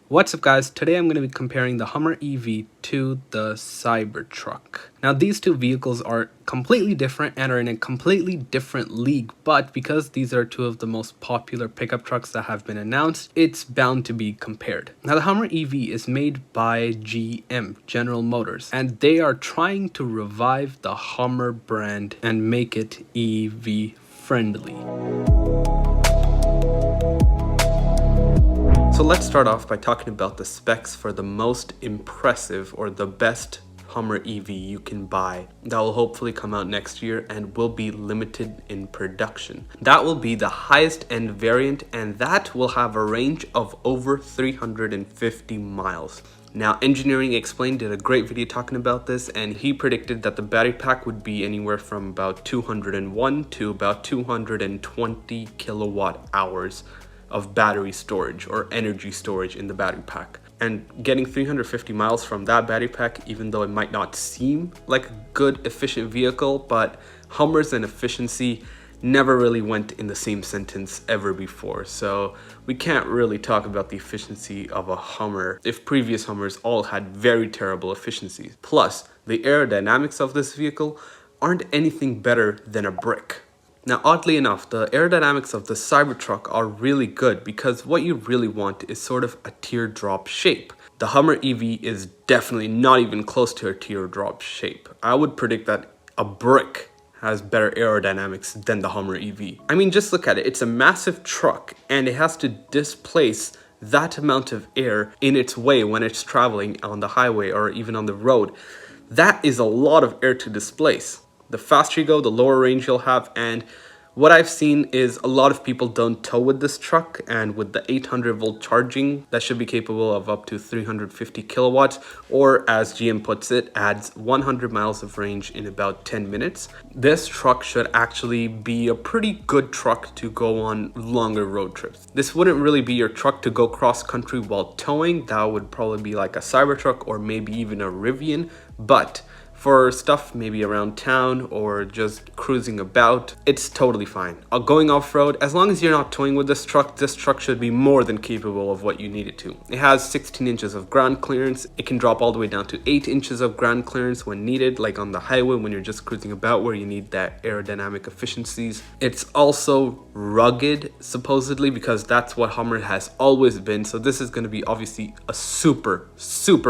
What's up guys, today I'm going to be comparing the Hummer EV to the Cybertruck. Now these two vehicles are completely different and are in a completely different league, but because these are two of the most popular pickup trucks that have been announced, it's bound to be compared. Now the Hummer EV is made by GM, General Motors, and they are trying to revive the Hummer brand and make it EV friendly. So let's start off by talking about the specs for the most impressive or the best Hummer EV you can buy that will hopefully come out next year and will be limited in production. That will be the highest end variant, and that will have a range of over 350 miles. Now, Engineering Explained did a great video talking about this, and he predicted that the battery pack would be anywhere from about 201 to about 220 kilowatt hours of battery storage or energy storage in the battery pack. And getting 350 miles from that battery pack, even though it might not seem like a good efficient vehicle, but Hummers and efficiency never really went in the same sentence ever before. So we can't really talk about the efficiency of a Hummer if previous Hummers all had very terrible efficiencies. Plus, the aerodynamics of this vehicle aren't anything better than a brick. Now, oddly enough, the aerodynamics of the Cybertruck are really good because what you really want is sort of a teardrop shape. The Hummer EV is definitely not even close to a teardrop shape. I would predict that a brick has better aerodynamics than the Hummer EV. I mean, just look at it. It's a massive truck and it has to displace that amount of air in its way when it's traveling on the highway or even on the road. That is a lot of air to displace. The faster you go, the lower range you'll have, and what I've seen is a lot of people don't tow with this truck, and with the 800 volt charging, that should be capable of up to 350 kilowatts, or as GM puts it, adds 100 miles of range in about 10 minutes. This truck should actually be a pretty good truck to go on longer road trips. This wouldn't really be your truck to go cross country while towing. That would probably be like a Cybertruck or maybe even a Rivian, but for stuff maybe around town or just cruising about, it's totally fine. Going off-road, as long as you're not towing with this truck should be more than capable of what you need it to. It has 16 inches of ground clearance. It can drop all the way down to 8 inches of ground clearance when needed, like on the highway when you're just cruising about where you need that aerodynamic efficiencies. It's also rugged, supposedly, because that's what Hummer has always been. So this is going to be obviously a super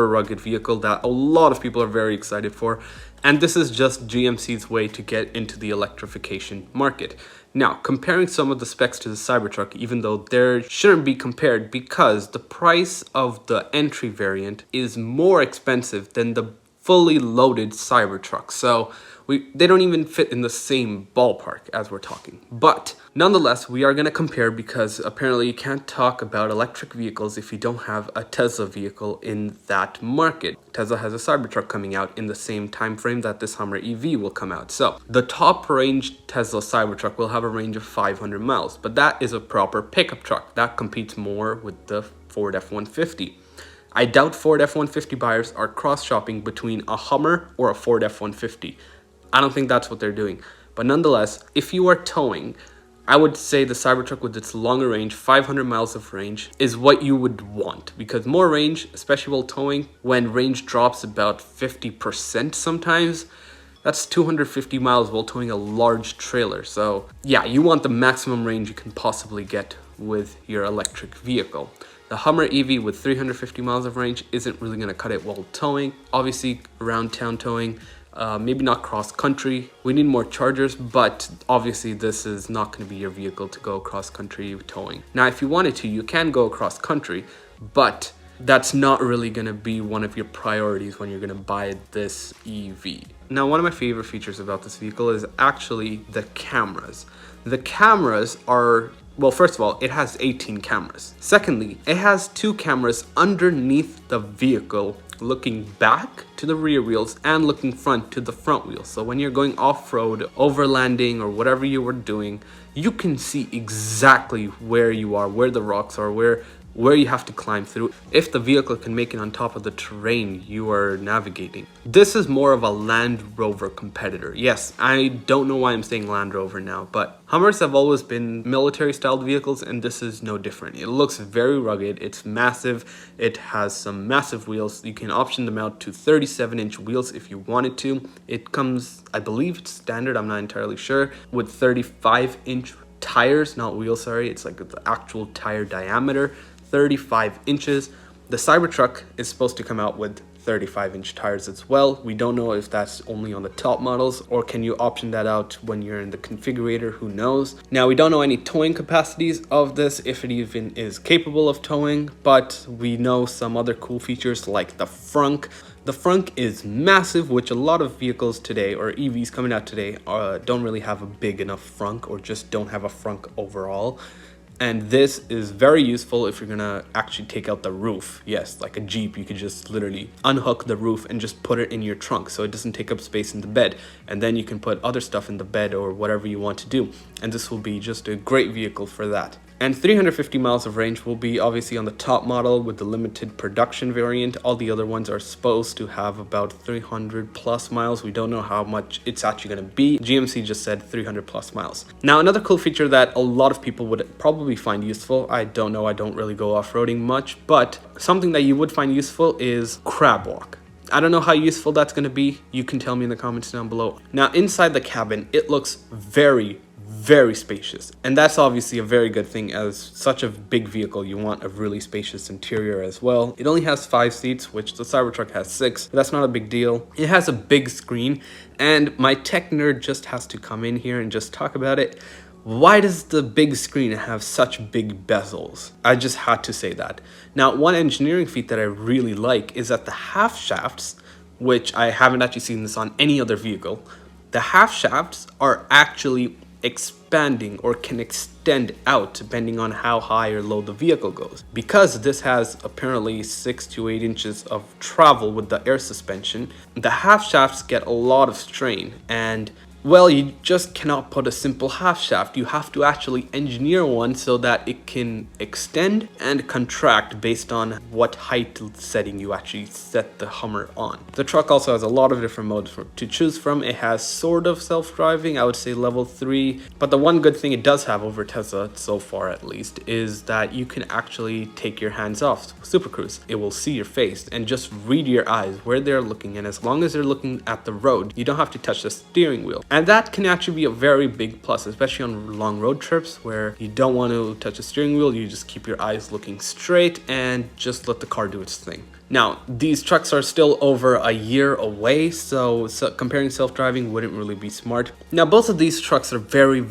rugged vehicle that a lot of people are very excited for. And this is just GMC's way to get into the electrification market. Now, comparing some of the specs to the Cybertruck, even though there shouldn't be compared because the price of the entry variant is more expensive than the fully loaded Cybertruck. So they don't even fit in the same ballpark as we're talking. But nonetheless, we are going to compare because apparently you can't talk about electric vehicles if you don't have a Tesla vehicle in that market. Tesla has a Cybertruck coming out in the same time frame that this Hummer EV will come out. So the top range Tesla Cybertruck will have a range of 500 miles, but that is a proper pickup truck that competes more with the Ford F-150. I doubt Ford F-150 buyers are cross-shopping between a Hummer or a Ford F-150. I don't think that's what they're doing. But nonetheless, if you are towing, I would say the Cybertruck with its longer range, 500 miles of range, is what you would want. Because more range, especially while towing, when range drops about 50% sometimes, that's 250 miles while towing a large trailer. So yeah, you want the maximum range you can possibly get with your electric vehicle. The Hummer EV with 350 miles of range isn't really going to cut it while towing. Obviously, around town towing, maybe not cross country. We need more chargers, but obviously this is not going to be your vehicle to go cross country towing. Now, if you wanted to, you can go cross country, but that's not really going to be one of your priorities when you're going to buy this EV. Now, one of my favorite features about this vehicle is actually the cameras. The cameras are, well, first of all, it has 18 cameras. Secondly, it has 2 cameras underneath the vehicle looking back to the rear wheels and looking front to the front wheels. So when you're going off-road, overlanding, or whatever you were doing, you can see exactly where you are, where the rocks are, where where you have to climb through, if the vehicle can make it on top of the terrain you are navigating. This is more of a Land Rover competitor. Yes, I don't know why I'm saying Land Rover now, but Hummers have always been military styled vehicles, and this is no different. It looks very rugged, it's massive, it has some massive wheels. You can option them out to 37-inch wheels if you wanted to. It comes, I believe it's standard, I'm not entirely sure, with 35-inch tires, not wheels, sorry. It's like the actual tire diameter, 35 inches. The Cybertruck is supposed to come out with 35-inch tires as well. We don't know if that's only on the top models, or can you option that out when you're in the configurator, who knows. Now, we don't know any towing capacities of this, if it even is capable of towing, but we know some other cool features like the Frunk. The Frunk is massive, which a lot of vehicles today, or EVs coming out today, don't really have a big enough frunk, or just don't have a frunk overall. And this is very useful if you're gonna actually take out the roof. Yes, like a Jeep, you could just literally unhook the roof and just put it in your trunk so it doesn't take up space in the bed. And then you can put other stuff in the bed or whatever you want to do. And this will be just a great vehicle for that. And 350 miles of range will be obviously on the top model with the limited production variant. All the other ones are supposed to have about 300 plus miles. We don't know how much it's actually going to be. GMC just said 300 plus miles. Now, another cool feature that a lot of people would probably find useful, I don't know, I don't really go off-roading much, but something that you would find useful is crab walk. I don't know how useful that's going to be. You can tell me in the comments down below. Now, inside the cabin, it looks very spacious, and that's obviously a very good thing. As such a big vehicle, you want a really spacious interior as well. It only has 5 seats, which the Cybertruck has 6, but that's not a big deal. It has a big screen, and my tech nerd just has to come in here and just talk about it. Why does the big screen have such big bezels? I just had to say that. Now, one engineering feat that I really like is that the half shafts, which I haven't actually seen this on any other vehicle, the half shafts are actually expanding or can extend out depending on how high or low the vehicle goes. Because this has apparently 6 to 8 inches of travel with the air suspension, the half shafts get a lot of strain, and well, you just cannot put a simple half shaft. You have to actually engineer one so that it can extend and contract based on what height setting you actually set the Hummer on. The truck also has a lot of different modes to choose from. It has sort of self-driving, I would say level 3. But the one good thing it does have over Tesla, so far at least, is that you can actually take your hands off Super Cruise. It will see your face and just read your eyes where they're looking. And as long as they're looking at the road, you don't have to touch the steering wheel. And that can actually be a very big plus, especially on long road trips where you don't want to touch the steering wheel. You just keep your eyes looking straight and just let the car do its thing. Now, these trucks are still over a year away, so comparing self-driving wouldn't really be smart. Now, both of these trucks are very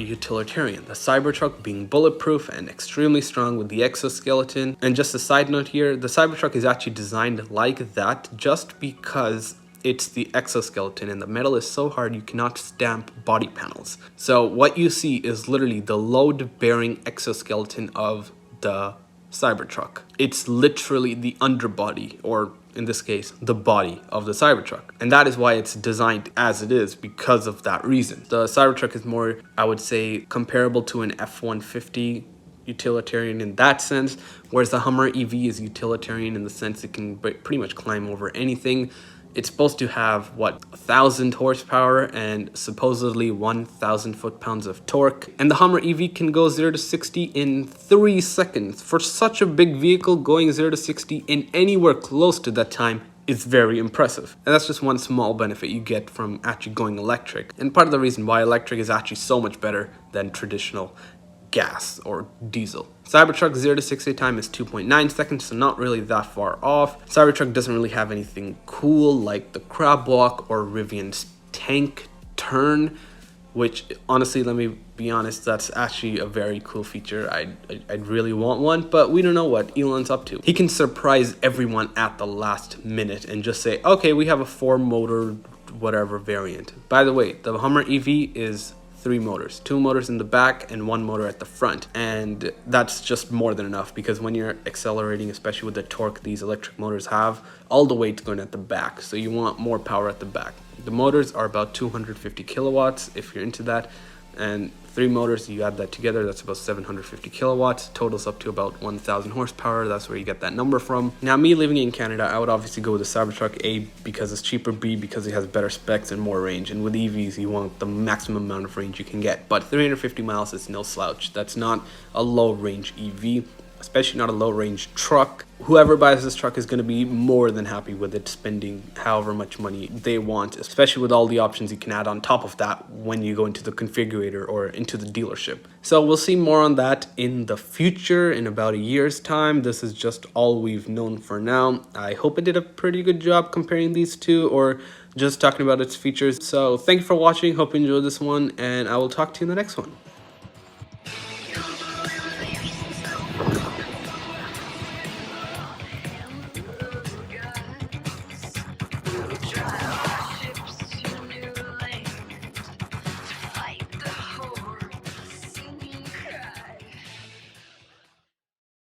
utilitarian. The Cybertruck being bulletproof and extremely strong with the exoskeleton. And just a side note here, the Cybertruck is actually designed like that just because it's the exoskeleton, and the metal is so hard you cannot stamp body panels. So what you see is literally the load-bearing exoskeleton of the Cybertruck. It's literally the underbody, or in this case, the body of the Cybertruck. And that is why it's designed as it is, because of that reason. The Cybertruck is more, I would say, comparable to an F-150 utilitarian in that sense, whereas the Hummer EV is utilitarian in the sense it can pretty much climb over anything. It's supposed to have, 1,000 horsepower and supposedly 1,000 foot-pounds of torque. And the Hummer EV can go 0 to 60 in 3 seconds. For such a big vehicle, going 0 to 60 in anywhere close to that time is very impressive. And that's just one small benefit you get from actually going electric. And part of the reason why electric is actually so much better than traditional gas or diesel. Cybertruck 0 to 60 time is 2.9 seconds, so not really that far off. Cybertruck doesn't really have anything cool like the crab walk or Rivian's tank turn, which honestly, let me be honest, that's actually a very cool feature. I'd really want one, but we don't know what Elon's up to. He can surprise everyone at the last minute and just say, okay, we have a 4-motor whatever variant. By the way, the Hummer EV is 3 motors, 2 motors in the back and 1 motor at the front, and that's just more than enough, because when you're accelerating, especially with the torque these electric motors have, all the weight's going at the back, so you want more power at the back. The motors are about 250 kilowatts if you're into that. and 3 motors, you add that together, that's about 750 kilowatts, totals up to about 1000 horsepower. That's where you get that number from. Now, me living in Canada, I would obviously go with the Cybertruck, A, because it's cheaper, B, because it has better specs and more range, and with EVs you want the maximum amount of range you can get. But 350 miles is no slouch. That's not a low range EV, especially not a low range truck. Whoever buys this truck is going to be more than happy with it, spending however much money they want, especially with all the options you can add on top of that when you go into the configurator or into the dealership. So we'll see more on that in the future, in about a year's time. This is just all we've known for now. I hope I did a pretty good job comparing these two, or just talking about its features. So thank you for watching. Hope you enjoyed this one, and I will talk to you in the next one.